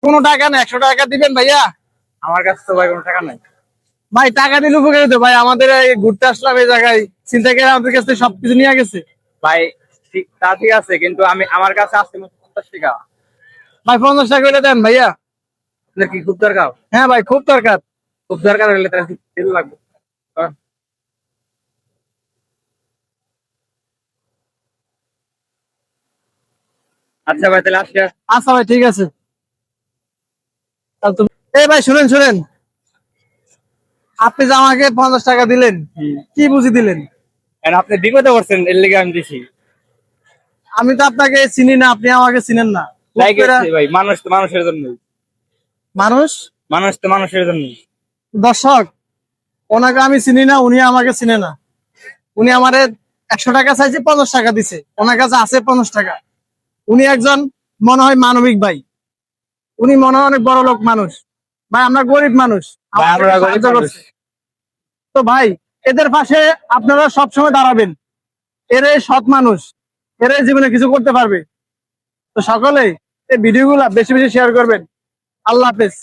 কোনো টাকা নেই, 100 টাকা দিবেন ভাইয়া? আমার কাছে তো ভাই কোনো টাকা নাই। ভাই টাকা দিলে উপকারিত ভাই, আমাদের এই ঘুরতে আসলাম এই জায়গায়, চিন্তা করে আমাদের কাছে সবকিছু নিয়ে গেছে। ভাই ঠিক আছে, কিন্তু আমার কাছে আছে মাত্র 50 টাকা। ভাই 50 টাকা হইলে দেন ভাইয়া। আপনার কি খুব দরকার? হ্যাঁ ভাই খুব দরকার। খুব দরকার হলে তাহলে তেল লাগবে। হ্যাঁ। আচ্ছা ভাই, তাহলে আসি। আচ্ছা ভাই ঠিক আছে। তাহলে তুমি এই ভাই শুনেন শুনেন, আপনি যে আমাকে 50 টাকা দিলেন, কি বুঝি দিলেন? আপনি বিপদে পড়ছেন, এর লেগে আমি দিছি। আমি তো আপনাকে চিনি না, আপনি আমাকে চিনেন না। তাই গেছে ভাই, মানুষ তো মানুষের জন্য। মানুষ মানুষ তো মানুষের জন্য। দর্শক, ওনাকে আমি চিনি না, উনি আমাকে চিনে না। উনি আমারে 100 টাকা চাইছে, 50 টাকা দিছে, ওনার কাছে আছে 50 টাকা। উনি একজন মনে হয় মানবিক ভাই, উনি মনে হয় অনেক বড় লোক মানুষ। ভাই আমরা গরিব মানুষ, ভাই আমরা আমাদেরকে গরিব সাহায্য মানুষ। করছে। তো ভাই এদের পাশে আপনারা সবসময় দাঁড়াবেন। এরা সৎ মানুষ, এরা জীবনে কিছু করতে পারবে। তো সকলে এই ভিডিওগুলা বেশি বেশি শেয়ার করবেন। আল্লাহ হাফেজ।